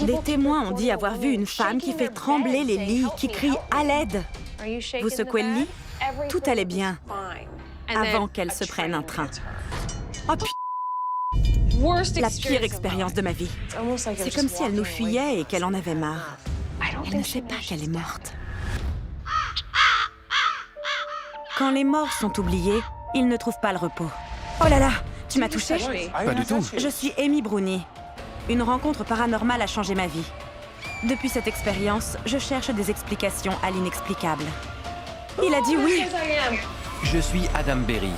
Les témoins ont dit avoir vu une femme qui fait trembler les lits, qui crie « à l'aide ». Vous secouez le lit? Tout allait bien, avant qu'elle se prenne un train. Oh putain! La pire expérience de ma vie. C'est comme si elle nous fuyait et qu'elle en avait marre. Elle ne sait pas qu'elle est morte. Quand les morts sont oubliés, ils ne trouvent pas le repos. Oh là là, tu m'as touchée? Pas du tout. Je suis Amy Bruni. Une rencontre paranormale a changé ma vie. Depuis cette expérience, je cherche des explications à l'inexplicable. Il a dit oui. Je suis Adam Berry.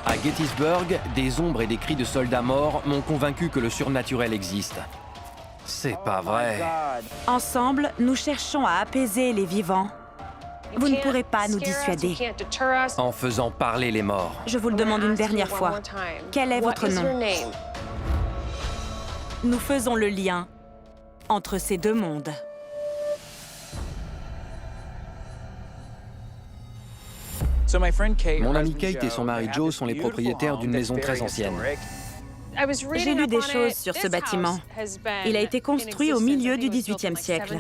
À Gettysburg, des ombres et des cris de soldats morts m'ont convaincu que le surnaturel existe. C'est pas vrai. Ensemble, nous cherchons à apaiser les vivants. Vous ne pourrez pas nous dissuader. En faisant parler les morts. Je vous le demande une dernière fois. Quel est votre nom? Nous faisons le lien entre ces deux mondes. Mon ami Kate et son mari Joe sont les propriétaires d'une maison très ancienne. J'ai lu des choses sur ce bâtiment. Il a été construit au milieu du 18e siècle.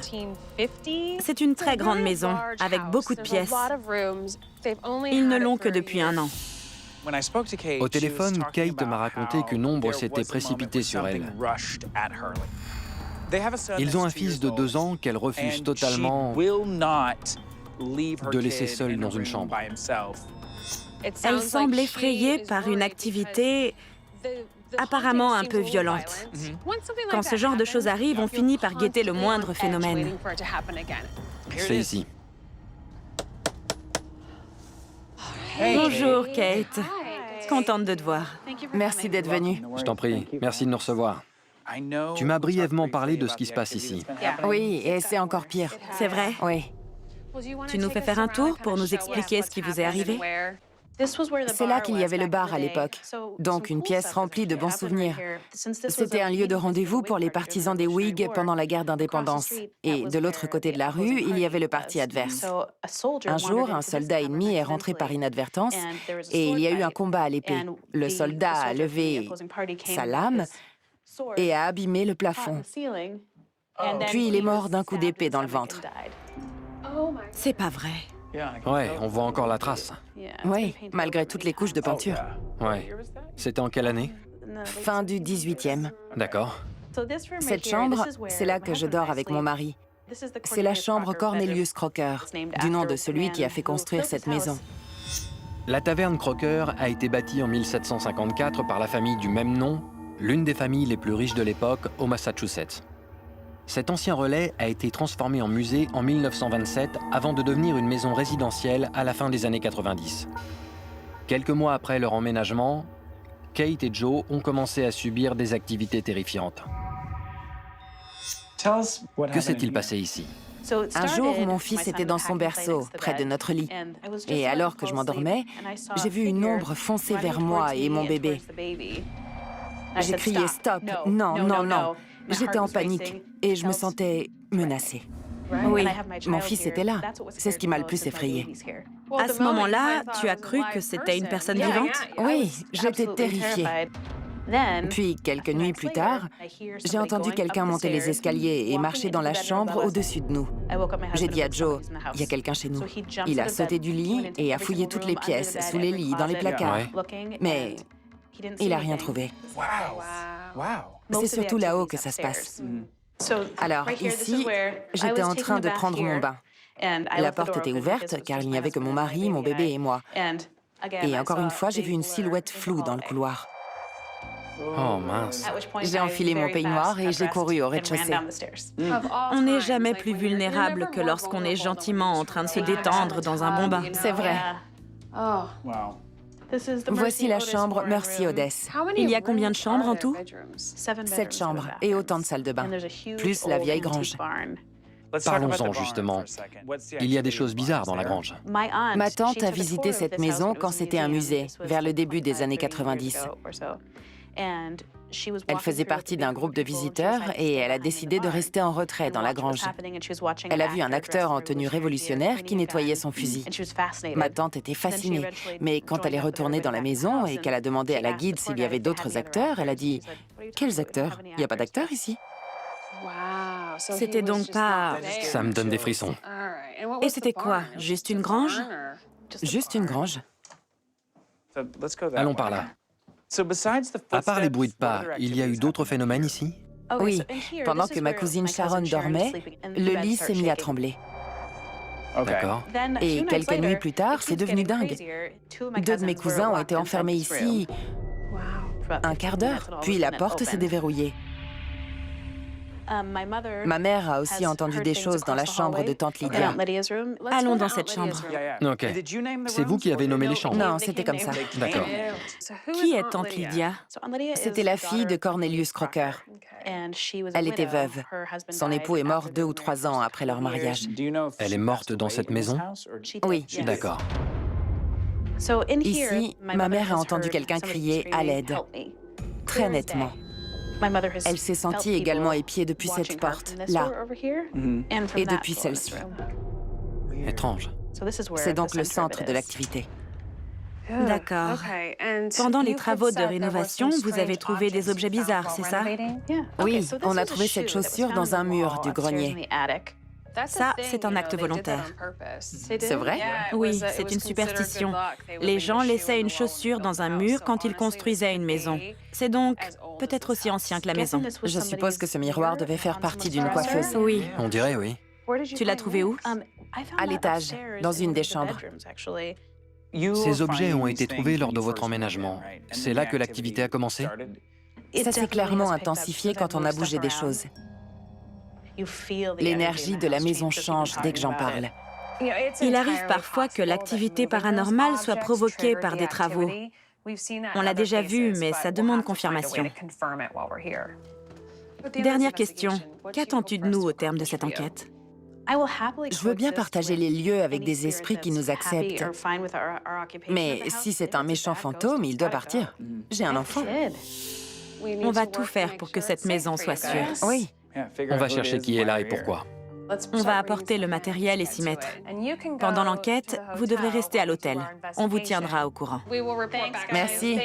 C'est une très grande maison, avec beaucoup de pièces. Ils ne l'ont que depuis 1 an. Au téléphone, Kate m'a raconté qu'une ombre s'était précipitée sur elle. Ils ont un fils de 2 ans qu'elle refuse totalement de laisser seul dans une chambre. Elle semble effrayée par une activité apparemment un peu violente. Quand ce genre de choses arrive, on finit par guetter le moindre phénomène. C'est ici. Bonjour, Kate. Contente de te voir. Merci d'être venu. Je t'en prie, merci de nous recevoir. Tu m'as brièvement parlé de ce qui se passe ici. Oui, et c'est encore pire. C'est vrai? Oui. Tu nous fais faire un tour pour nous expliquer ce qui vous est arrivé? C'est là qu'il y avait le bar à l'époque, donc une pièce remplie de bons souvenirs. C'était un lieu de rendez-vous pour les partisans des Whigs pendant la guerre d'indépendance. Et de l'autre côté de la rue, il y avait le parti adverse. Un jour, un soldat ennemi est rentré par inadvertance et il y a eu un combat à l'épée. Le soldat a levé sa lame et a abîmé le plafond. Puis il est mort d'un coup d'épée dans le ventre. C'est pas vrai. Ouais, on voit encore la trace. Oui, malgré toutes les couches de peinture. Ouais. C'était en quelle année? Fin du 18e. D'accord. Cette chambre, c'est là que je dors avec mon mari. C'est la chambre Cornelius Crocker, du nom de celui qui a fait construire cette maison. La taverne Crocker a été bâtie en 1754 par la famille du même nom, l'une des familles les plus riches de l'époque au Massachusetts. Cet ancien relais a été transformé en musée en 1927 avant de devenir une maison résidentielle à la fin des années 90. Quelques mois après leur emménagement, Kate et Joe ont commencé à subir des activités terrifiantes. Que s'est-il passé ici? Un jour, mon fils était dans son berceau, près de notre lit. Et alors que je m'endormais, j'ai vu une ombre foncer vers moi et mon bébé. J'ai crié « Stop! Non, non, non !» J'étais en panique et je me sentais menacée. Oui, mon fils était là. C'est ce qui m'a le plus effrayée. À ce moment-là, tu as cru que c'était une personne vivante? Oui, j'étais terrifiée. Puis, quelques nuits plus tard, j'ai entendu quelqu'un monter les escaliers et marcher dans la chambre au-dessus de nous. J'ai dit à Joe, « Il y a quelqu'un chez nous. » Il a sauté du lit et a fouillé toutes les pièces, sous les lits, dans les placards. Mais il n'a rien trouvé. C'est surtout là-haut que ça se passe. Alors, ici, j'étais en train de prendre mon bain. La porte était ouverte, car il n'y avait que mon mari, mon bébé et moi. Et encore une fois, j'ai vu une silhouette floue dans le couloir. Oh mince. J'ai enfilé mon peignoir et j'ai couru au rez-de-chaussée. On n'est jamais plus vulnérable que lorsqu'on est gentiment en train de se détendre dans un bon bain. C'est vrai. Voici la chambre Mercy Odess. Il y a combien de chambres en tout? 7 chambres et autant de salles de bain, plus la vieille grange. Parlons-en justement. Il y a des choses bizarres dans la grange. Ma tante a visité cette maison quand c'était un musée, vers le début des années 90. Elle faisait partie d'un groupe de visiteurs et elle a décidé de rester en retrait dans la grange. Elle a vu un acteur en tenue révolutionnaire qui nettoyait son fusil. Ma tante était fascinée, mais quand elle est retournée dans la maison et qu'elle a demandé à la guide s'il y avait d'autres acteurs, elle a dit « Quels acteurs? Il n'y a pas d'acteurs ici ?» C'était donc pas... Ça me donne des frissons. Et c'était quoi? Juste une grange? Juste une grange. Allons par là. À part les bruits de pas, il y a eu d'autres phénomènes ici? Oui, pendant que ma cousine Sharon dormait, le lit s'est mis à trembler. D'accord. Et quelques nuits plus tard, c'est devenu dingue. 2 de mes cousins ont été enfermés ici un quart d'heure, puis la porte s'est déverrouillée. Ma mère a aussi entendu des choses dans la chambre de tante Lydia. Allons dans cette chambre. Ok. C'est vous qui avez nommé les chambres? Non, c'était comme ça. D'accord. Qui est tante Lydia? C'était la fille de Cornelius Crocker. Elle était veuve. Son époux est mort 2 ou 3 ans après leur mariage. Elle est morte dans cette maison? Oui. D'accord. Ici, ma mère a entendu quelqu'un crier à l'aide, très nettement. Elle s'est sentie également épiée depuis cette porte, là, et depuis celle-ci. Étrange. C'est donc le centre de l'activité. D'accord. Pendant les travaux de rénovation, vous avez trouvé des objets bizarres, c'est ça? Oui, on a trouvé cette chaussure dans un mur du grenier. Ça, c'est un acte volontaire. C'est vrai? Oui, c'est une superstition. Les gens laissaient une chaussure dans un mur quand ils construisaient une maison. C'est donc peut-être aussi ancien que la maison. Je suppose que ce miroir devait faire partie d'une coiffeuse. Oui. On dirait, oui. Tu l'as trouvé où? À l'étage, dans une des chambres. Ces objets ont été trouvés lors de votre emménagement. C'est là que l'activité a commencé? Ça s'est clairement intensifié quand on a bougé des choses. L'énergie de la maison change dès que j'en parle. Il arrive parfois que l'activité paranormale soit provoquée par des travaux. On l'a déjà vu, mais ça demande confirmation. Dernière question. Qu'attends-tu de nous au terme de cette enquête? Je veux bien partager les lieux avec des esprits qui nous acceptent. Mais si c'est un méchant fantôme, il doit partir. J'ai un enfant. On va tout faire pour que cette maison soit sûre. Oui. On va chercher qui est là et pourquoi. On va apporter le matériel et s'y mettre. Pendant l'enquête, vous devrez rester à l'hôtel. On vous tiendra au courant. Merci.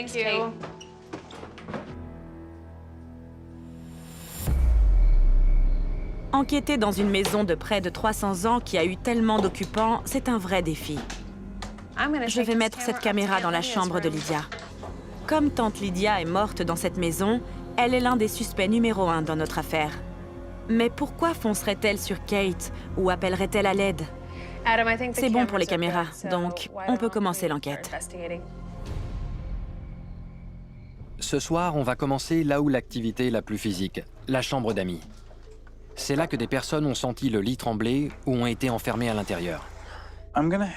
Enquêter dans une maison de près de 300 ans qui a eu tellement d'occupants, c'est un vrai défi. Je vais mettre cette caméra dans la chambre de Lydia. Comme tante Lydia est morte dans cette maison, elle est l'un des suspects numéro 1 dans notre affaire. Mais pourquoi foncerait-elle sur Kate ou appellerait-elle à l'aide? C'est bon pour les caméras, donc on peut commencer l'enquête. Ce soir, on va commencer là où l'activité est la plus physique, la chambre d'amis. C'est là que des personnes ont senti le lit trembler ou ont été enfermées à l'intérieur.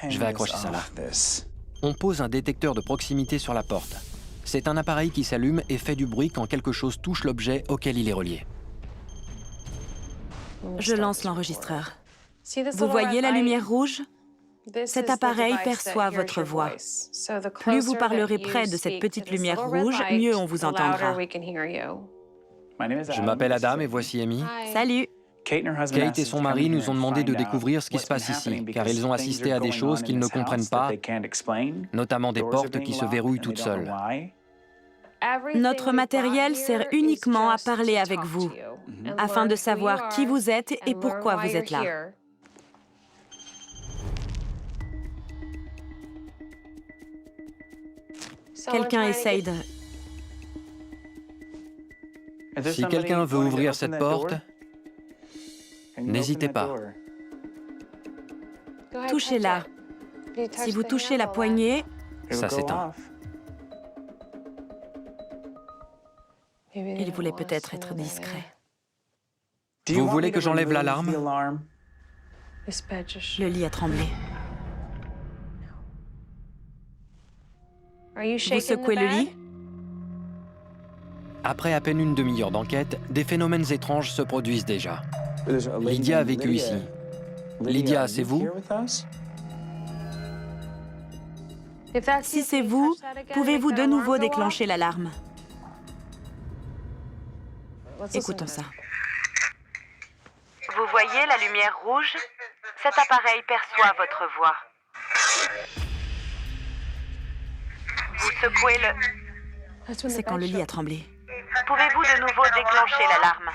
Je vais accrocher ça là. On pose un détecteur de proximité sur la porte. C'est un appareil qui s'allume et fait du bruit quand quelque chose touche l'objet auquel il est relié. Je lance l'enregistreur. Vous voyez la lumière rouge? Cet appareil perçoit votre voix. Plus vous parlerez près de cette petite lumière rouge, mieux on vous entendra. Je m'appelle Adam et voici Amy. Salut! Kate et son mari nous ont demandé de découvrir ce qui se passe ici, car ils ont assisté à des choses qu'ils ne comprennent pas, notamment des portes qui se verrouillent toutes seules. Notre matériel sert uniquement à parler avec vous, afin de savoir qui vous êtes et pourquoi vous êtes là. Quelqu'un essaye de... Si quelqu'un veut ouvrir cette porte, n'hésitez pas. Touchez-la. Si vous touchez la poignée, Ça s'éteint. il voulait peut-être être discret. Vous voulez que j'enlève l'alarme? Le lit a tremblé. Vous secouez le lit? Après à peine une demi-heure d'enquête, des phénomènes étranges se produisent déjà. Lydia a vécu ici. Lydia, c'est vous? Si c'est vous, pouvez-vous de nouveau déclencher l'alarme? Écoutons ça. Vous voyez la lumière rouge? Cet appareil perçoit votre voix. Vous secouez le... C'est quand le lit a tremblé. Pouvez-vous de nouveau déclencher l'alarme?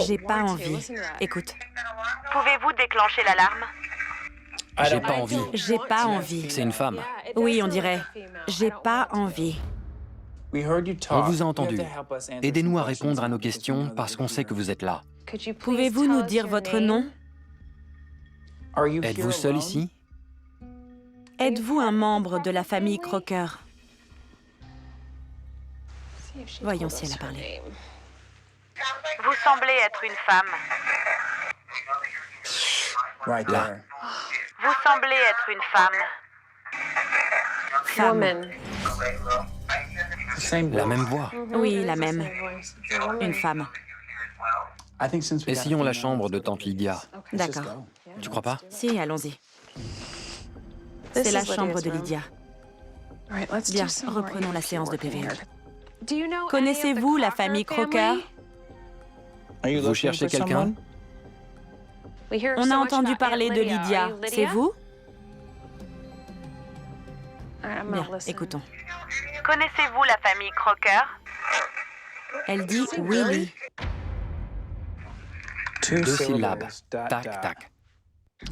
J'ai pas envie. Écoute. Pouvez-vous déclencher l'alarme? J'ai pas envie. J'ai pas envie. C'est une femme. Oui, on dirait. J'ai pas envie. On vous a entendu. Aidez-nous à répondre à nos questions parce qu'on sait que vous êtes là. Pouvez-vous nous dire votre nom? Êtes-vous seul ici? Êtes-vous un membre de la famille Crocker? Voyons si elle a parlé. Vous semblez être une femme. Là. Vous semblez être une femme. Femme. La même voix. Oui, la même. Une femme. Essayons la chambre de tante Lydia. D'accord. Tu crois pas? Si, allons-y. C'est la chambre de Lydia. Bien, reprenons la séance de PVE. Connaissez-vous la famille Crocker? Vous cherchez quelqu'un? On a entendu parler de Lydia. C'est vous? Bien, écoutons. Connaissez-vous la famille Crocker? Elle dit Willy. 2 syllabes. Tac, tac.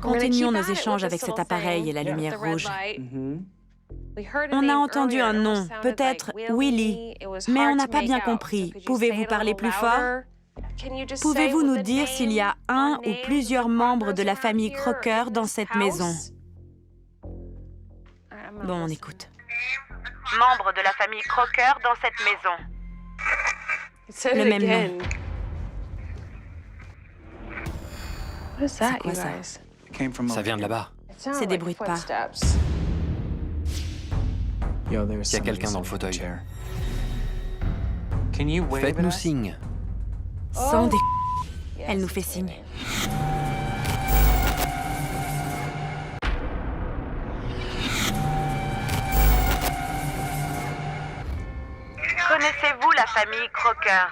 Continuons nos échanges avec cet appareil et la lumière rouge. On a entendu un nom, peut-être Willy, mais on n'a pas bien compris. Pouvez-vous parler plus fort? Pouvez-vous nous dire s'il y a un ou plusieurs membres de la famille Crocker dans cette maison? Bon, on écoute. Membre de la famille Crocker dans cette maison. Le même nom. C'est quoi ça? Ça vient de là-bas. C'est des bruits de pas. Il y a quelqu'un dans le fauteuil. Faites-nous signe. Sans dé... Elle nous fait signe. Connaissez-vous la famille Crocker?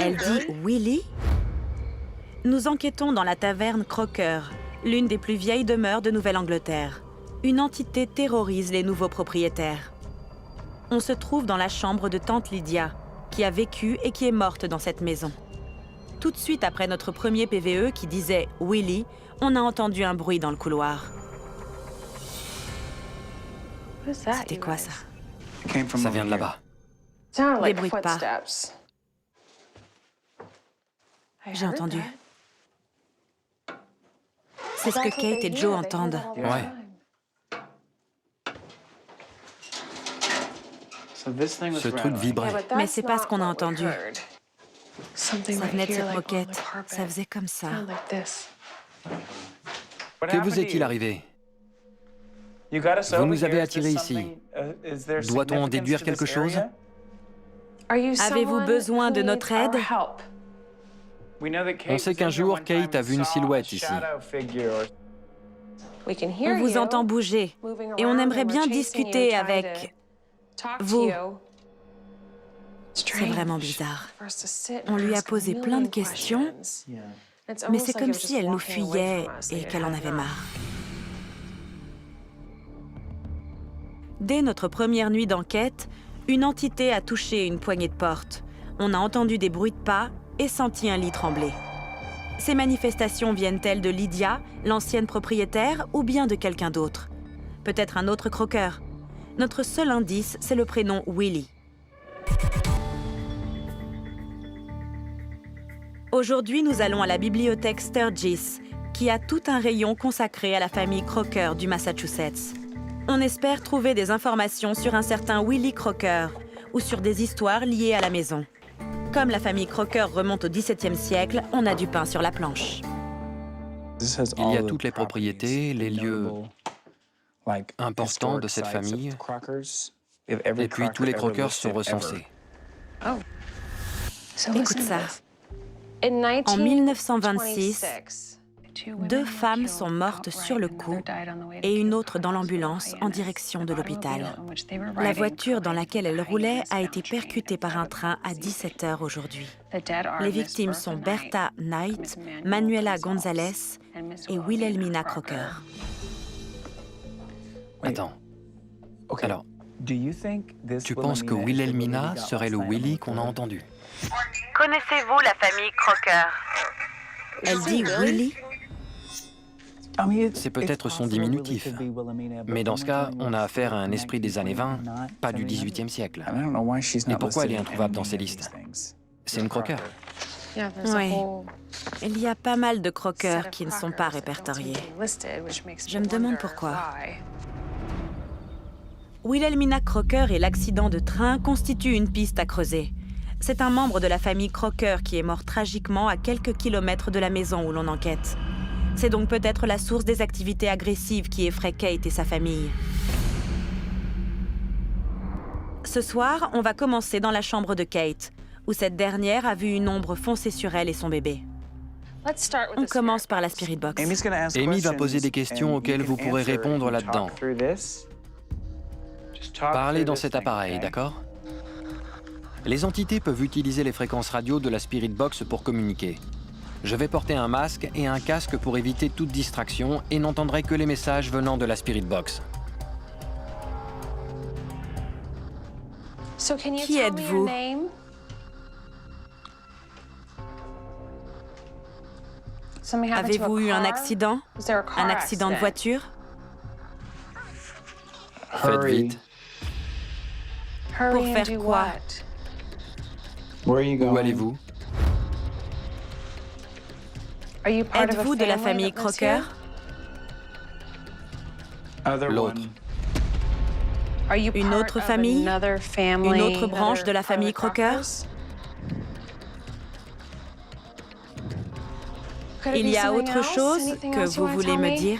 Elle dit Willy? Nous enquêtons dans la taverne Crocker, l'une des plus vieilles demeures de Nouvelle-Angleterre. Une entité terrorise les nouveaux propriétaires. On se trouve dans la chambre de tante Lydia, qui a vécu et qui est morte dans cette maison. Tout de suite après notre premier PVE qui disait Willy, on a entendu un bruit dans le couloir. C'était quoi ça? Ça vient de là-bas. Des bruits de pas. J'ai entendu. C'est ce que Kate et Joe entendent. Ouais. Ce truc vibrait. Mais c'est pas ce qu'on a entendu. Ça venait de cette moquette. Ça faisait comme ça. Que vous est-il arrivé? Vous nous avez attirés ici. Doit-on en déduire quelque chose? Avez-vous besoin de notre aide? On sait qu'un jour, Kate a vu une silhouette ici. On vous entend bouger et on aimerait bien discuter avec vous. C'est vraiment bizarre. On lui a posé plein de questions, mais c'est comme si elle nous fuyait et qu'elle en avait marre. Dès notre première nuit d'enquête, une entité a touché une poignée de porte. On a entendu des bruits de pas et senti un lit trembler. Ces manifestations viennent-elles de Lydia, l'ancienne propriétaire, ou bien de quelqu'un d'autre? Peut-être un autre croqueur. Notre seul indice, c'est le prénom Willy. Aujourd'hui, nous allons à la bibliothèque Sturgis, qui a tout un rayon consacré à la famille Crocker du Massachusetts. On espère trouver des informations sur un certain Willy Crocker ou sur des histoires liées à la maison. Comme la famille Crocker remonte au XVIIe siècle, on a du pain sur la planche. Il y a toutes les propriétés, les lieux importants de cette famille, et puis tous les croqueurs sont recensés. Écoute ça. En 1926, 2 femmes sont mortes sur le coup et une autre dans l'ambulance en direction de l'hôpital. La voiture dans laquelle elles roulaient a été percutée par un train à 17 h aujourd'hui. Les victimes sont Bertha Knight, Manuela Gonzalez et Wilhelmina Crocker. Attends. Alors, tu penses que Wilhelmina serait le Willy qu'on a entendu? Connaissez-vous la famille Crocker? Elle dit Willy. C'est peut-être son diminutif. Mais dans ce cas, on a affaire à un esprit des années 20, pas du 18e siècle. Et pourquoi elle est introuvable dans ces listes? C'est une Crocker. Oui. Il y a pas mal de croqueurs qui ne sont pas répertoriés. Je me demande pourquoi. Wilhelmina Crocker et l'accident de train constituent une piste à creuser. C'est un membre de la famille Crocker qui est mort tragiquement à quelques kilomètres de la maison où l'on enquête. C'est donc peut-être la source des activités agressives qui effraient Kate et sa famille. Ce soir, on va commencer dans la chambre de Kate, où cette dernière a vu une ombre foncer sur elle et son bébé. On commence par la Spirit Box. Amy va poser des questions auxquelles vous pourrez répondre là-dedans. Parlez dans cet appareil, d'accord? Les entités peuvent utiliser les fréquences radio de la Spirit Box pour communiquer. Je vais porter un masque et un casque pour éviter toute distraction et n'entendrai que les messages venant de la Spirit Box. Qui êtes-vous? Avez-vous eu un accident? Un accident de voiture? Faites vite. Pour faire quoi? Où allez-vous? Êtes-vous de la famille Crocker? L'autre. Une autre famille? Une autre branche de la famille Crocker? Il y a autre chose que vous voulez me dire?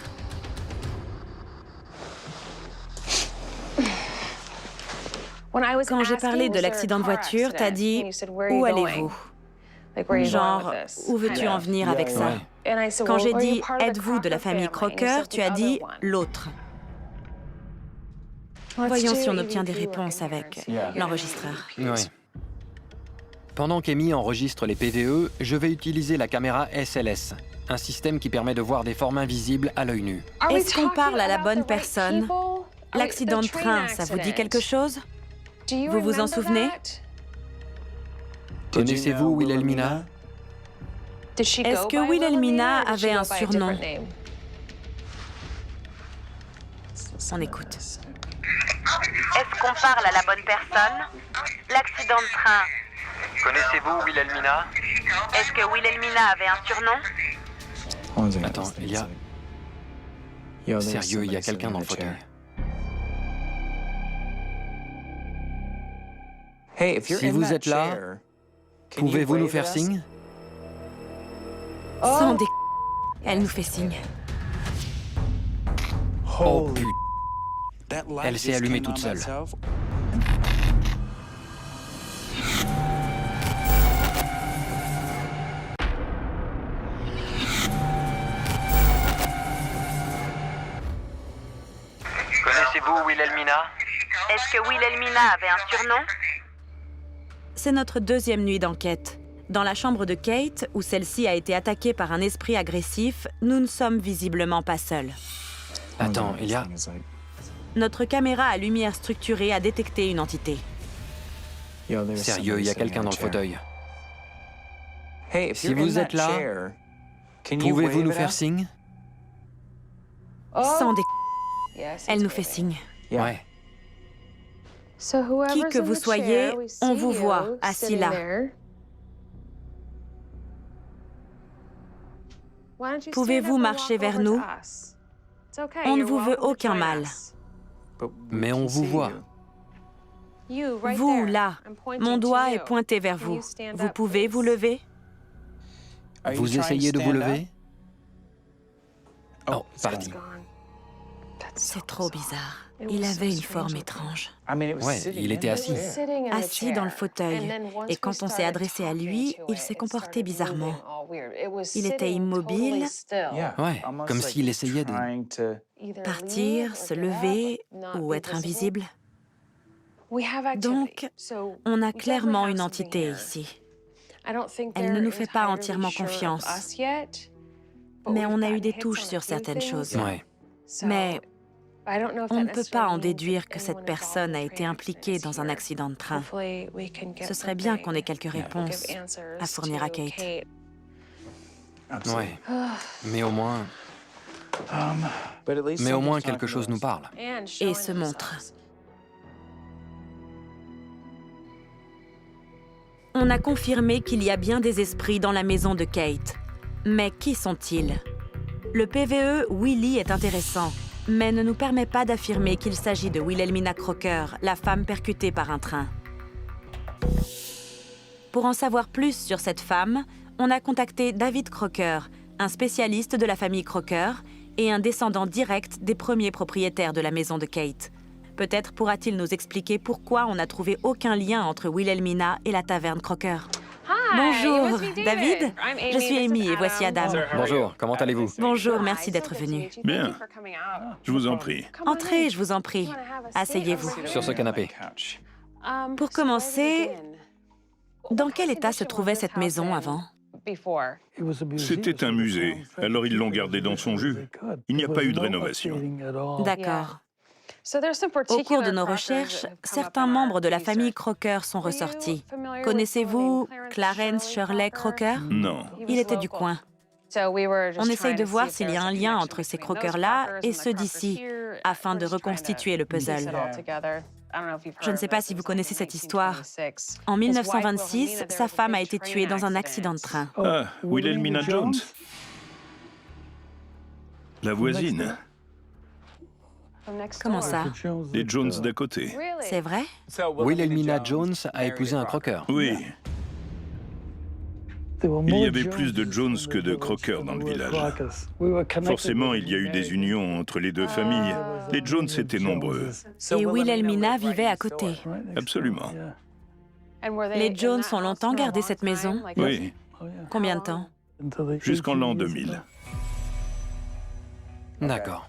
Quand j'ai parlé de l'accident de voiture, t'as dit « Où allez-vous » Genre, où veux-tu en venir avec ça? Ouais. Quand j'ai dit « Êtes-vous de la famille Crocker », tu as dit « L'autre ». Voyons si on obtient des réponses avec l'enregistreur. Ouais. Pendant qu'Amy enregistre les PVE, je vais utiliser la caméra SLS, un système qui permet de voir des formes invisibles à l'œil nu. Est-ce qu'on parle à la bonne personne? L'accident de train, ça vous dit quelque chose? Vous vous en souvenez? Connaissez-vous Wilhelmina? Est-ce que Wilhelmina avait un surnom? On écoute. Est-ce qu'on parle à la bonne personne? L'accident de train. Connaissez-vous Wilhelmina? Est-ce que Wilhelmina avait un surnom? Attends, il y a... Sérieux, il y a quelqu'un dans le fauteuil. Si vous êtes là, pouvez-vous nous faire signe? Sans dé... Elle nous fait signe. Oh putain. Elle s'est allumée toute seule. Connaissez-vous Wilhelmina? Est-ce que Wilhelmina avait un surnom? C'est notre deuxième nuit d'enquête. Dans la chambre de Kate, où celle-ci a été attaquée par un esprit agressif, nous ne sommes visiblement pas seuls. Attends, il y a... Notre caméra à lumière structurée a détecté une entité. Sérieux, il y a quelqu'un dans le fauteuil. Si vous êtes là, pouvez-vous nous faire signe? Sans dé... Elle nous fait signe. Ouais. Qui que vous soyez, on vous voit assis là. Pouvez-vous marcher vers nous? On ne vous veut aucun mal. Mais on vous voit. Vous, là, mon doigt est pointé vers vous. Vous pouvez vous lever? Vous essayez de vous lever? Oh, parti. C'est trop bizarre. Il avait une forme étrange. Ouais, il était assis. Assis dans le fauteuil. Et quand on s'est adressé à lui, il s'est comporté bizarrement. Il était immobile, Ouais, comme s'il essayait de... partir, se lever ou être invisible. Donc, on a clairement une entité ici. Elle ne nous fait pas entièrement confiance. Mais on a eu des touches sur certaines choses. Ouais. Mais On ne peut pas en déduire que cette personne a été impliquée dans un accident de train. Ce serait bien qu'on ait quelques réponses à fournir à Kate. Ouais. Mais au moins quelque chose nous parle. Et se montre. On a confirmé qu'il y a bien des esprits dans la maison de Kate. Mais qui sont-ils? Le PVE Willie est intéressant, mais ne nous permet pas d'affirmer qu'il s'agit de Wilhelmina Crocker, la femme percutée par un train. Pour en savoir plus sur cette femme, on a contacté David Crocker, un spécialiste de la famille Crocker et un descendant direct des premiers propriétaires de la maison de Kate. Peut-être pourra-t-il nous expliquer pourquoi on n'a trouvé aucun lien entre Wilhelmina et la taverne Crocker. Bonjour, David. Je suis Amy et voici Adam. Bonjour, comment allez-vous? Bonjour, merci d'être venu. Bien. Je vous en prie. Entrez, je vous en prie. Asseyez-vous. Sur ce canapé. Pour commencer, dans quel état se trouvait cette maison avant? C'était un musée, alors ils l'ont gardé dans son jus. Il n'y a pas eu de rénovation. D'accord. Au cours de nos recherches, certains membres de la famille Crocker sont ressortis. Connaissez-vous Clarence Shirley Crocker? Non. Il était du coin. On essaye de voir s'il y a un lien entre ces Crockers-là et ceux d'ici, afin de reconstituer le puzzle. Je ne sais pas si vous connaissez cette histoire. En 1926, sa femme a été tuée dans un accident de train. Ah, Wilhelmina Jones. La voisine. Comment ça? Les Jones d'à côté. C'est vrai? Wilhelmina Jones a épousé un Crocker. Oui. Il y avait plus de Jones que de Crocker dans le village. Forcément, il y a eu des unions entre les deux familles. Les Jones étaient nombreux. Et Wilhelmina vivait à côté. Absolument. Les Jones ont longtemps gardé cette maison? Oui, Combien de temps? jusqu'en l'an 2000. D'accord.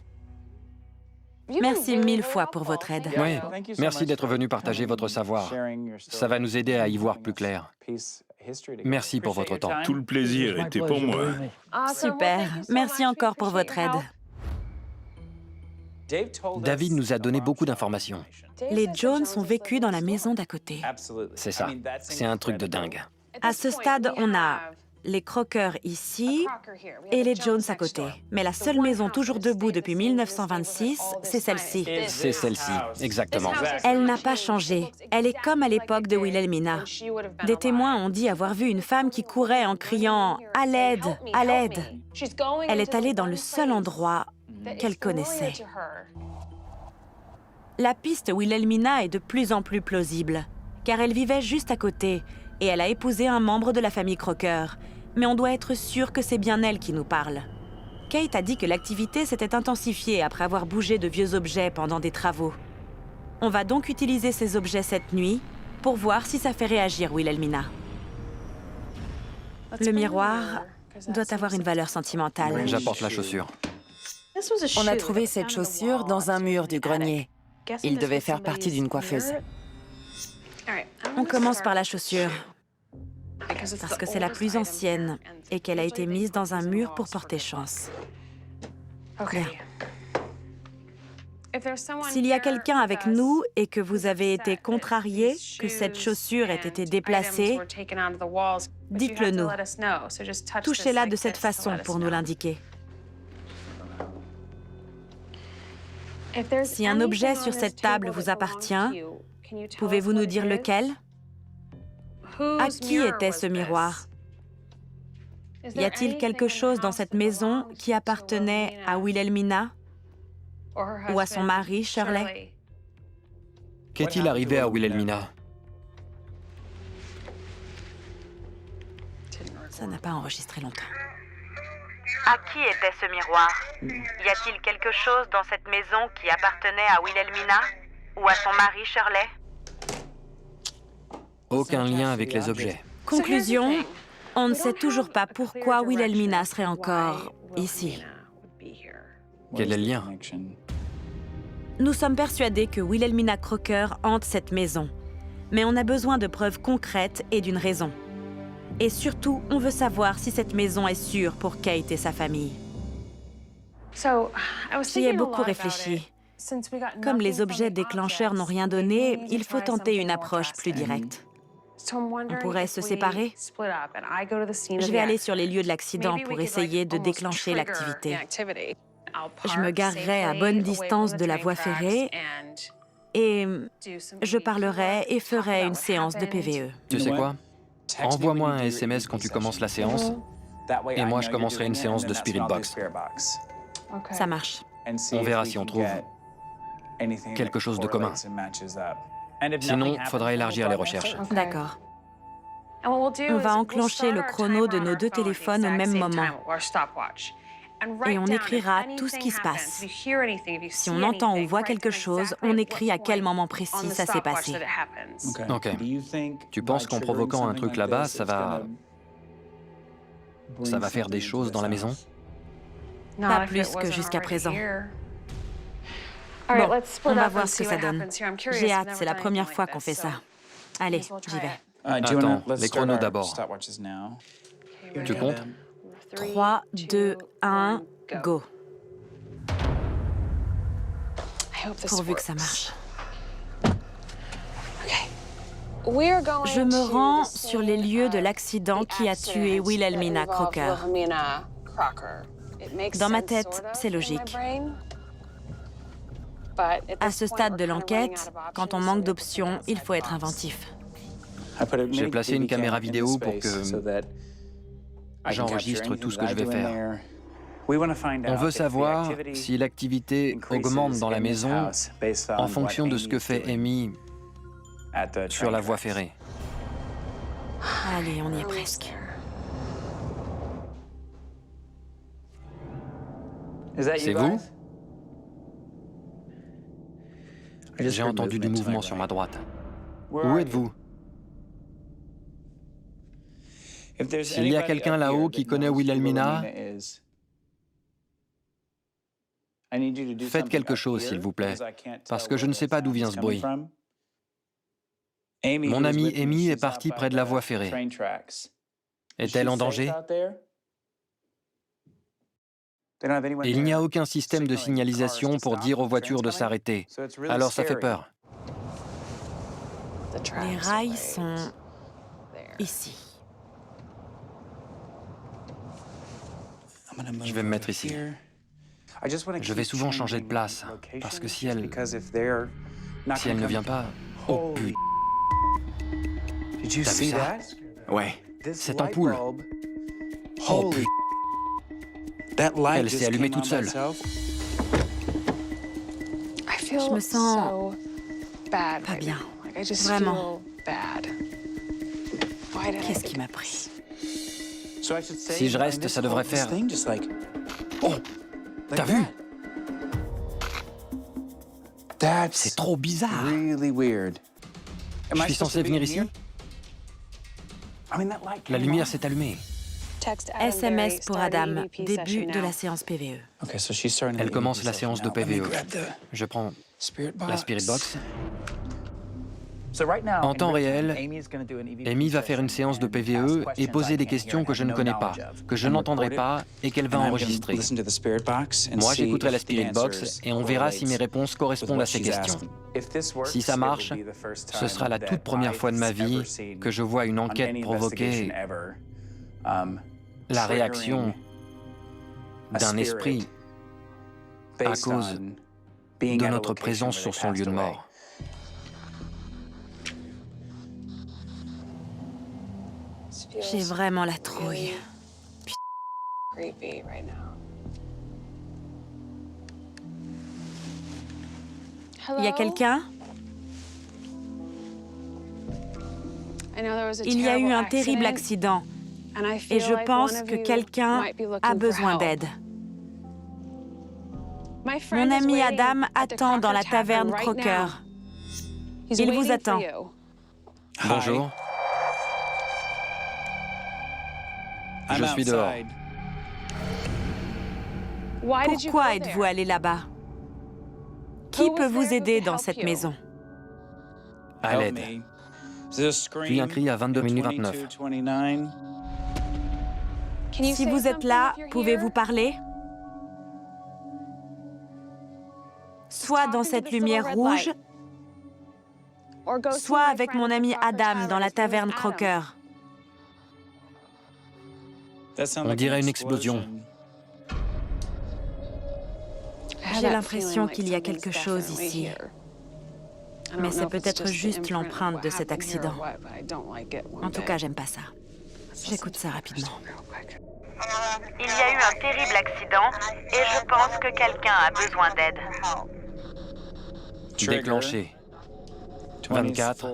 Merci mille fois pour votre aide. Oui, merci d'être venu partager votre savoir. Ça va nous aider à y voir plus clair. Merci pour votre temps. Tout le plaisir était pour moi. Super. Merci encore pour votre aide. David nous a donné beaucoup d'informations. Les Jones ont vécu dans la maison d'à côté. C'est ça. C'est un truc de dingue. À ce stade, on a les Crocker ici et les Jones à côté. Mais la seule maison toujours debout depuis 1926, c'est celle-ci. C'est celle-ci, exactement. Elle n'a pas changé. Elle est comme à l'époque de Wilhelmina. Des témoins ont dit avoir vu une femme qui courait en criant « À l'aide! À l'aide !» Elle est allée dans le seul endroit qu'elle connaissait. La piste Wilhelmina est de plus en plus plausible, car elle vivait juste à côté et elle a épousé un membre de la famille Crocker. Mais on doit être sûr que c'est bien elle qui nous parle. Kate a dit que l'activité s'était intensifiée après avoir bougé de vieux objets pendant des travaux. On va donc utiliser ces objets cette nuit pour voir si ça fait réagir Wilhelmina. Le miroir doit avoir une valeur sentimentale. J'apporte la chaussure. On a trouvé cette chaussure dans un mur du grenier. Il devait faire partie d'une coiffeuse. On commence par la chaussure, parce que c'est la plus ancienne et qu'elle a été mise dans un mur pour porter chance. Bien. S'il y a quelqu'un avec nous et que vous avez été contrarié, que cette chaussure ait été déplacée, dites-le nous. Touchez-la de cette façon pour nous l'indiquer. Si un objet sur cette table vous appartient, pouvez-vous nous dire lequel? À qui était ce miroir? Y a-t-il quelque chose dans cette maison qui appartenait à Wilhelmina ou à son mari, Shirley? Qu'est-il arrivé à Wilhelmina? Ça n'a pas enregistré longtemps. À qui était ce miroir? Y a-t-il quelque chose dans cette maison qui appartenait à Wilhelmina ou à son mari, Shirley? Aucun lien avec les objets. Conclusion, on ne sait toujours pas pourquoi Wilhelmina serait encore ici. Quel est le lien? Nous sommes persuadés que Wilhelmina Crocker hante cette maison. Mais on a besoin de preuves concrètes et d'une raison. Et surtout, on veut savoir si cette maison est sûre pour Kate et sa famille. J'y ai beaucoup réfléchi. Comme les objets déclencheurs n'ont rien donné, il faut tenter une approche plus directe. On pourrait se séparer. Je vais aller sur les lieux de l'accident pour essayer de déclencher l'activité. Je me garerai à bonne distance de la voie ferrée et je parlerai et ferai une séance de PVE. Tu sais quoi? Envoie-moi un SMS quand tu commences la séance, et moi je commencerai une séance de Spirit Box. Ça marche. On verra si on trouve quelque chose de commun. Sinon, faudra élargir les recherches. D'accord. On va enclencher le chrono de nos deux téléphones au même moment. Et on écrira tout ce qui se passe. Si on entend ou voit quelque chose, on écrit à quel moment précis ça s'est passé. Ok. Tu penses qu'en provoquant un truc là-bas, ça va faire des choses dans la maison? Pas plus que jusqu'à présent. Bon, on va voir ce que ça donne. J'ai hâte, c'est la première fois qu'on fait ça. Allez, j'y vais. Attends, les chronos d'abord. Tu comptes? 3, 2, 1, go. Pourvu que ça marche. Je me rends sur les lieux de l'accident qui a tué Wilhelmina Crocker. Dans ma tête, c'est logique. À ce stade de l'enquête, quand on manque d'options, il faut être inventif. J'ai placé une caméra vidéo pour que j'enregistre tout ce que je vais faire. On veut savoir si l'activité augmente dans la maison en fonction de ce que fait Amy sur la voie ferrée. Allez, on y est presque. C'est vous? J'ai entendu du mouvement sur ma droite. Où êtes-vous? S'il y a quelqu'un là-haut qui connaît Wilhelmina, faites quelque chose, s'il vous plaît, parce que je ne sais pas d'où vient ce bruit. Mon amie Amy est partie près de la voie ferrée. Est-elle en danger? Il n'y a aucun système de signalisation pour dire aux voitures de s'arrêter. Alors ça fait peur. Les rails sont ici. Je vais me mettre ici. Je vais souvent changer de place, parce que si elle ne vient pas... Oh putain. T'as vu ça? Ouais, cette ampoule. Oh putain. Elle s'est allumée toute seule. Je me sens pas bien. Vraiment. Qu'est-ce qui m'a pris? Si je reste, ça devrait faire... Oh! T'as vu? C'est trop bizarre. Je suis censé venir ici? La lumière s'est allumée. SMS pour Adam, début de la séance PVE. Elle commence la séance de PVE. Je prends la Spirit Box. En temps réel, Amy va faire une séance de PVE et poser des questions que je ne connais pas, que je n'entendrai pas et qu'elle va enregistrer. Moi, j'écouterai la Spirit Box et on verra si mes réponses correspondent à ces questions. Si ça marche, ce sera la toute première fois de ma vie que je vois une enquête provoquer la réaction d'un esprit à cause de notre présence sur son lieu de mort. J'ai vraiment la trouille. Il y a quelqu'un? Il y a eu un terrible accident et je pense que quelqu'un a besoin d'aide. Mon ami Adam attend dans la taverne Crocker. Il vous attend. Bonjour. Je suis dehors. Pourquoi êtes-vous allé là-bas? Qui peut vous aider dans cette maison? À l'aide. Puis un cri à 22 minutes 29. Si vous êtes là, pouvez-vous parler? soit dans cette lumière rouge, soit avec mon ami Adam dans la taverne Crocker. On dirait une explosion. J'ai l'impression qu'il y a quelque chose ici. Mais c'est peut-être juste l'empreinte de cet accident. En tout cas, j'aime pas ça. J'écoute ça rapidement. Il y a eu un terrible accident et je pense que quelqu'un a besoin d'aide. Déclenché. 24.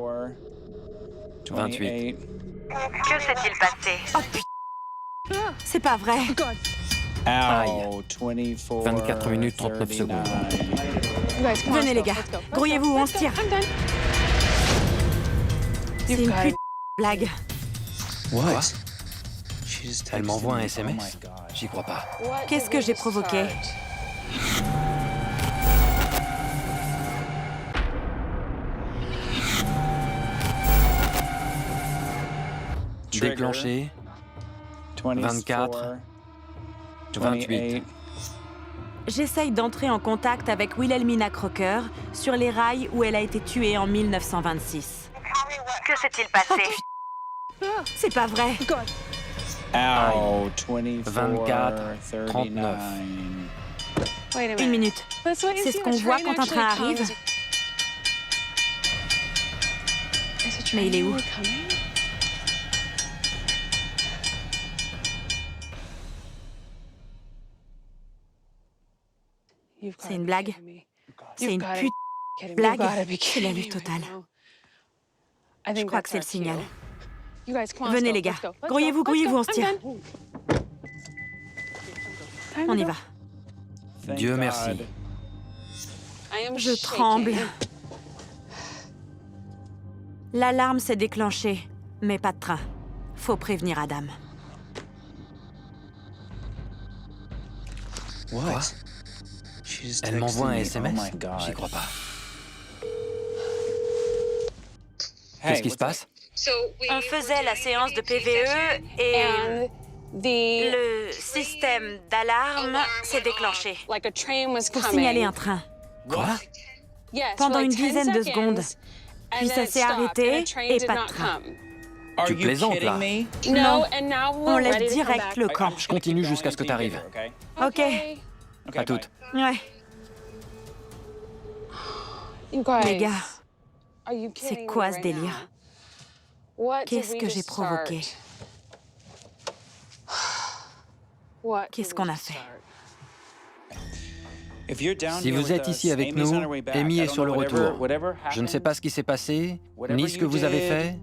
28. Que s'est-il passé? Oh putain! C'est pas vrai! Aïe. 24 minutes 39 secondes. Venez les gars, grouillez-vous, on se tire. C'est une putain de blague. Quoi? Elle m'envoie un SMS? J'y crois pas. Qu'est-ce que j'ai provoqué? Déclenché. 24. 28. J'essaye d'entrer en contact avec Wilhelmina Crocker sur les rails où elle a été tuée en 1926. Que s'est-il passé? C'est pas vrai. 24, 39. Une minute. C'est ce qu'on voit quand un train arrive. Mais il est où? C'est une blague. C'est une putain de blague. C'est la lutte totale. Je crois que c'est le signal. Venez les gars, grouillez-vous, on se tire. On y va. Dieu merci. Je tremble. L'alarme s'est déclenchée, mais pas de train. Faut prévenir Adam. Quoi? Elle m'envoie un SMS? J'y crois pas. Qu'est-ce qui se passe? On faisait la séance de PVE et le système d'alarme s'est déclenché pour signaler un train. Quoi? Pendant une dizaine de secondes. Puis ça s'est arrêté et pas de train. Tu plaisantes là? Non, on laisse direct le camp. Je continue jusqu'à ce que t'arrives. Ok. À toutes. Ouais. Les gars, c'est quoi ce délire? Qu'est-ce que j'ai provoqué? Qu'est-ce qu'on a fait? Si vous êtes ici avec nous, Amy est sur le retour. Je ne sais pas ce qui s'est passé, ni ce que vous avez fait,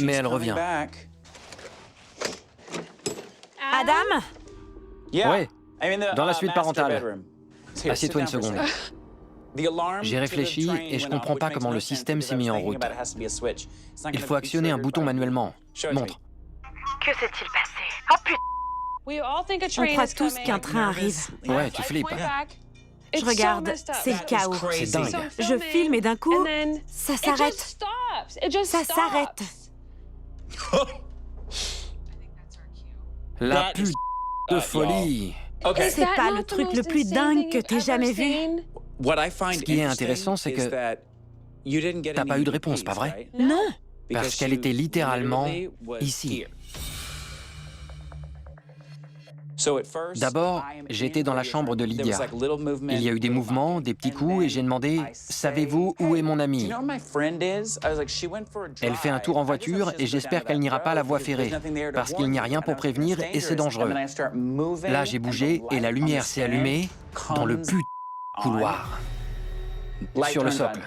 mais elle revient. Adam? Oui, dans la suite parentale. Assieds-toi une seconde. J'ai réfléchi et je comprends pas comment le système s'est mis en route. Il faut actionner un bouton manuellement. Montre. Que s'est-il passé? Oh putain! On croit tous qu'un train arrive. Ouais, tu flippes. Je regarde, c'est le chaos. C'est dingue. Je filme et d'un coup, ça s'arrête. Ça s'arrête. La pute de folie. C'est pas le truc le plus dingue que t'aies jamais vu? Ce qui est intéressant, c'est que t'as pas eu de réponse, pas vrai? Non. Parce qu'elle était littéralement ici. D'abord, j'étais dans la chambre de Lydia. Il y a eu des mouvements, des petits coups, et j'ai demandé « Savez-vous où est mon amie ?» Elle fait un tour en voiture, et j'espère qu'elle n'ira pas à la voie ferrée, parce qu'il n'y a rien pour prévenir, et c'est dangereux. Là, j'ai bougé, et la lumière s'est allumée dans le couloir. Sur le socle.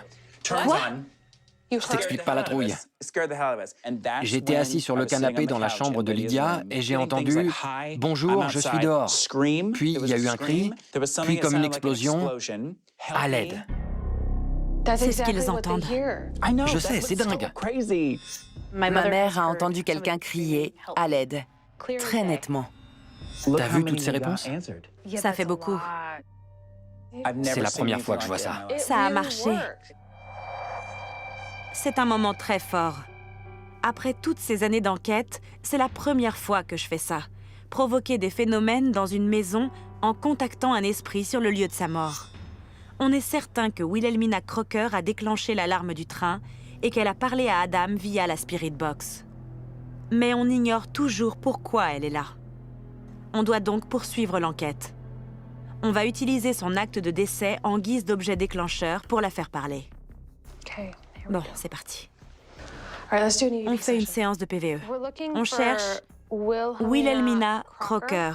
Quoi? Je t'explique pas la trouille. J'étais assis sur le canapé dans la chambre de Lydia et j'ai entendu « Bonjour, je suis dehors ». Puis il y a eu un cri, puis comme une explosion, « À l'aide ». C'est ce qu'ils entendent. Je sais, c'est dingue. Ma mère a entendu quelqu'un crier « à l'aide », très nettement. T'as vu toutes ces réponses? Ça fait beaucoup. C'est la première fois que je vois ça. Ça a marché. C'est un moment très fort. Après toutes ces années d'enquête, c'est la première fois que je fais ça. Provoquer des phénomènes dans une maison en contactant un esprit sur le lieu de sa mort. On est certain que Wilhelmina Crocker a déclenché l'alarme du train et qu'elle a parlé à Adam via la Spirit Box. Mais on ignore toujours pourquoi elle est là. On doit donc poursuivre l'enquête. On va utiliser son acte de décès en guise d'objet déclencheur pour la faire parler. Bon, c'est parti. On fait une séance de PVE. On cherche Wilhelmina Crocker.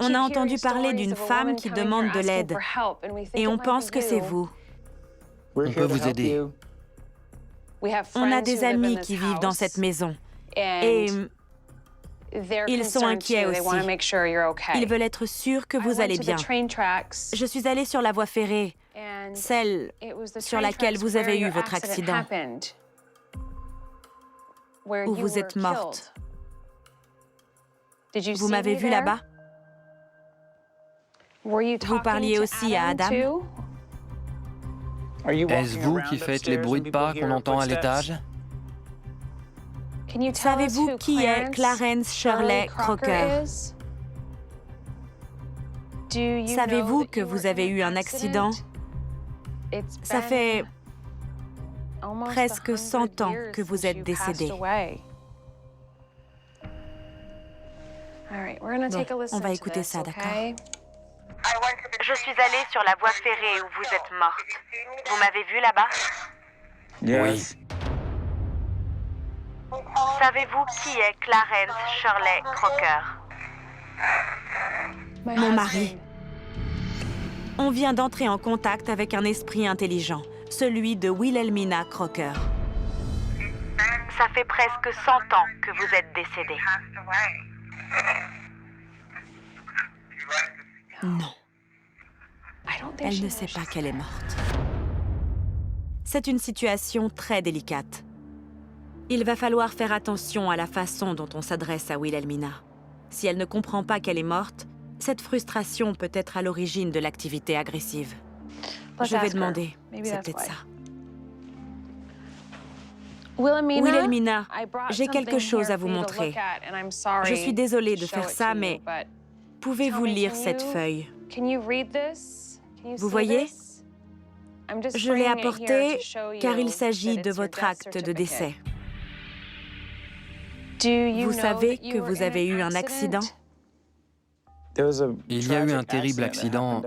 On a entendu parler d'une femme qui demande de l'aide. Et on pense que c'est vous. On peut vous aider. On a des amis qui vivent dans cette maison. Et ils sont inquiets aussi. Ils veulent être sûrs que vous allez bien. Je suis allée sur la voie ferrée, celle sur laquelle vous avez eu votre accident, où vous êtes morte. Vous m'avez vue là-bas? Vous parliez aussi à Adam? Est-ce vous qui faites les bruits de pas qu'on entend à l'étage? Savez-vous qui est Clarence Shirley Crocker? Savez-vous que vous avez eu un accident? Ça fait presque 100 ans que vous êtes décédé. Bon, on va écouter ça, d'accord? Je suis allée sur la voie ferrée où vous êtes morte. Vous m'avez vue là-bas? Oui. Savez-vous qui est Clarence Shirley Crocker? Mon mari. On vient d'entrer en contact avec un esprit intelligent, celui de Wilhelmina Crocker. Ça fait presque 100 ans que vous êtes décédée. Non. Elle ne sait pas qu'elle est morte. C'est une situation très délicate. Il va falloir faire attention à la façon dont on s'adresse à Wilhelmina. Si elle ne comprend pas qu'elle est morte, cette frustration peut être à l'origine de l'activité agressive. Je vais demander, c'est peut-être ça. Wilhelmina, j'ai quelque chose à vous montrer. Je suis désolée de faire ça, mais pouvez-vous lire cette feuille? Vous voyez? Je l'ai apportée car il s'agit de votre acte de décès. Vous savez que vous avez eu un accident? Il y a eu un terrible accident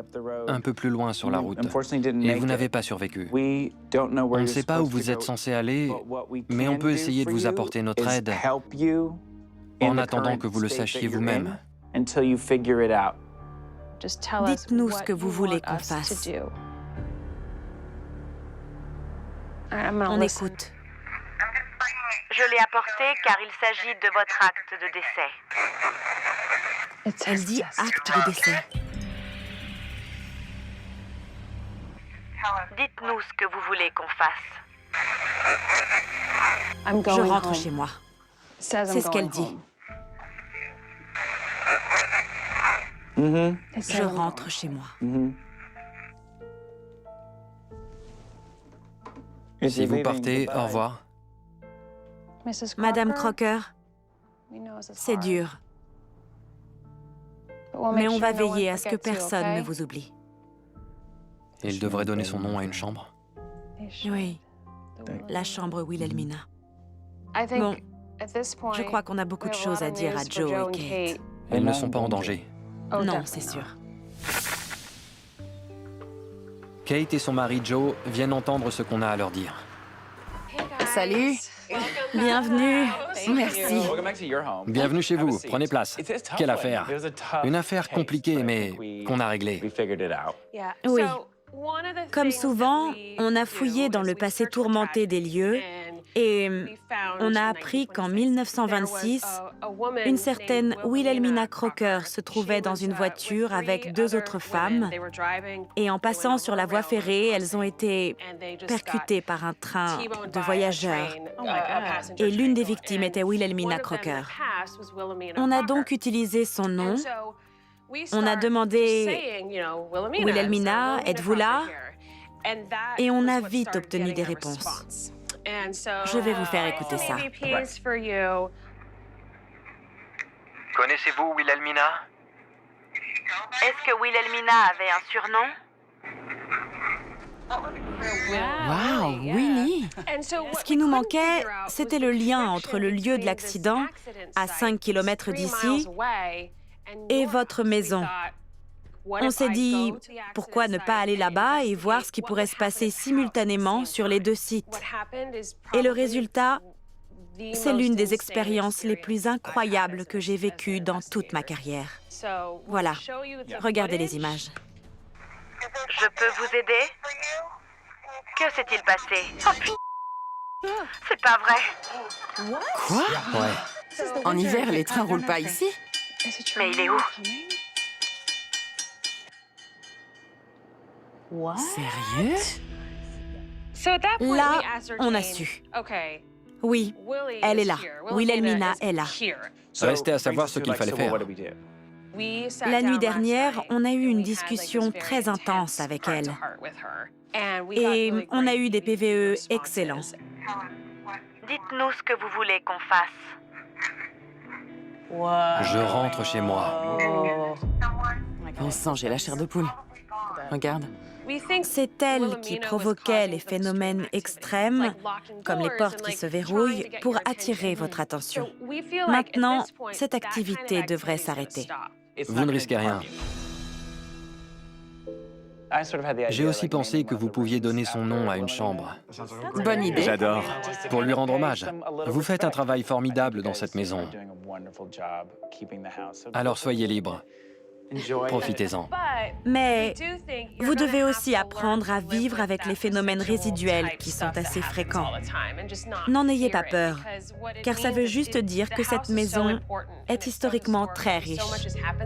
un peu plus loin sur la route, et vous n'avez pas survécu. On ne sait pas où vous êtes censé aller, mais on peut essayer de vous apporter notre aide en attendant que vous le sachiez vous-même. Dites-nous ce que vous voulez qu'on fasse. On écoute. Je l'ai apporté car il s'agit de votre acte de décès. Elle dit acte de décès. Dites-nous ce que vous voulez qu'on fasse. Je rentre chez moi. C'est ce qu'elle dit. Je rentre chez moi. Si vous partez, au revoir. Madame Crocker, c'est dur. Mais on va veiller à ce que personne ne vous oublie. Il devrait donner son nom à une chambre. Oui, la chambre Wilhelmina. Bon, je crois qu'on a beaucoup de choses à dire à Joe et Kate. Elles ne sont pas en danger. Non, c'est sûr. Kate et son mari Joe viennent entendre ce qu'on a à leur dire. Salut. Bienvenue. Merci. Bienvenue chez vous, prenez place. Quelle affaire? Une affaire compliquée, mais qu'on a réglée. Oui. Comme souvent, on a fouillé dans le passé tourmenté des lieux et on a appris qu'en 1926, une certaine Wilhelmina Crocker se trouvait dans une voiture avec 2 autres femmes et en passant sur la voie ferrée, elles ont été percutées par un train de voyageurs. Et l'une des victimes était Wilhelmina Crocker. On a donc utilisé son nom. On a demandé « Wilhelmina, êtes-vous là ?» Et on a vite obtenu des réponses. Je vais vous faire écouter ça. Connaissez-vous Wilhelmina? Est-ce que Wilhelmina avait un surnom? Waouh, Willy! Ce qui nous manquait, c'était le lien entre le lieu de l'accident, à 5 km d'ici, et votre maison. On s'est dit, pourquoi ne pas aller là-bas et voir ce qui pourrait se passer simultanément sur les deux sites? Et le résultat, c'est l'une des expériences les plus incroyables que j'ai vécues dans toute ma carrière. Voilà, regardez les images. Je peux vous aider? Que s'est-il passé? Oh putain! C'est pas vrai! Quoi? Ouais. En hiver, les trains roulent pas ici? Mais il est où? Sérieux? Là, on a su. Oui, elle est là. Wilhelmina est là. Restait à savoir ce qu'il fallait faire. La nuit dernière, on a eu une discussion très intense avec elle. Et on a eu des PVE excellents. Dites-nous ce que vous voulez qu'on fasse. Je rentre chez moi. On sent, j'ai la chair de poule. Regarde. C'est elle qui provoquait les phénomènes extrêmes, comme les portes qui se verrouillent, pour attirer votre attention. Maintenant, cette activité devrait s'arrêter. Vous ne risquez rien. J'ai aussi pensé que vous pouviez donner son nom à une chambre. Bonne idée. J'adore. Pour lui rendre hommage. Vous faites un travail formidable dans cette maison. Alors soyez libre. Profitez-en. Mais vous devez aussi apprendre à vivre avec les phénomènes résiduels qui sont assez fréquents. N'en ayez pas peur, car ça veut juste dire que cette maison est historiquement très riche.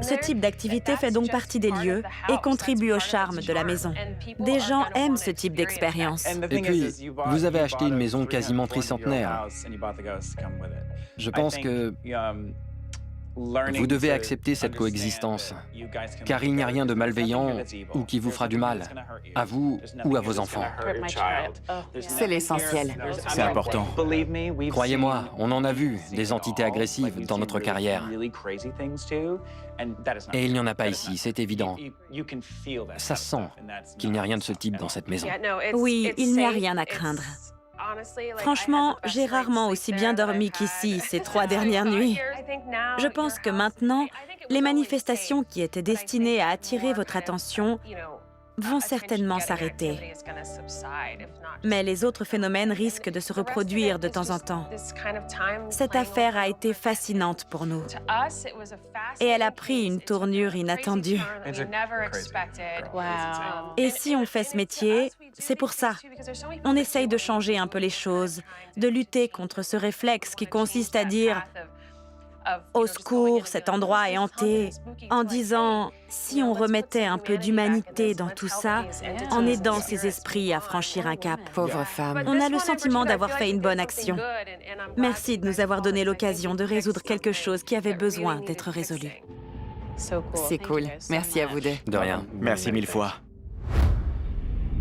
Ce type d'activité fait donc partie des lieux et contribue au charme de la maison. Des gens aiment ce type d'expérience. Et puis, vous avez acheté une maison quasiment tricentenaire. Je pense que vous devez accepter cette coexistence, car il n'y a rien de malveillant ou qui vous fera du mal, à vous ou à vos enfants. C'est l'essentiel. C'est important. Croyez-moi, on en a vu, des entités agressives dans notre carrière. Et il n'y en a pas ici, c'est évident. Ça se sent qu'il n'y a rien de ce type dans cette maison. Oui, il n'y a rien à craindre. Franchement, j'ai rarement aussi bien dormi qu'ici ces 3 dernières nuits. Je pense que maintenant, les manifestations qui étaient destinées à attirer votre attention vont certainement s'arrêter. Mais les autres phénomènes risquent de se reproduire de temps en temps. Cette affaire a été fascinante pour nous. Et elle a pris une tournure inattendue. Et si on fait ce métier, c'est pour ça. On essaye de changer un peu les choses, de lutter contre ce réflexe qui consiste à dire « Au secours, cet endroit est hanté », en disant « Si on remettait un peu d'humanité dans tout ça, en aidant ces esprits à franchir un cap. » Pauvre femme. On a le sentiment d'avoir fait une bonne action. Merci de nous avoir donné l'occasion de résoudre quelque chose qui avait besoin d'être résolu. C'est cool. Merci à vous deux. De rien. Merci 1000 fois.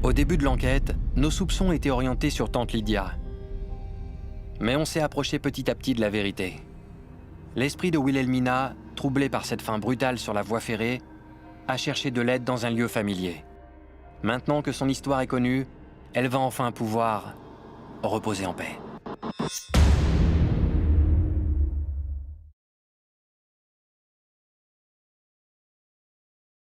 Au début de l'enquête, nos soupçons étaient orientés sur tante Lydia. Mais on s'est approché petit à petit de la vérité. L'esprit de Wilhelmina, troublé par cette fin brutale sur la voie ferrée, a cherché de l'aide dans un lieu familier. Maintenant que son histoire est connue, elle va enfin pouvoir reposer en paix.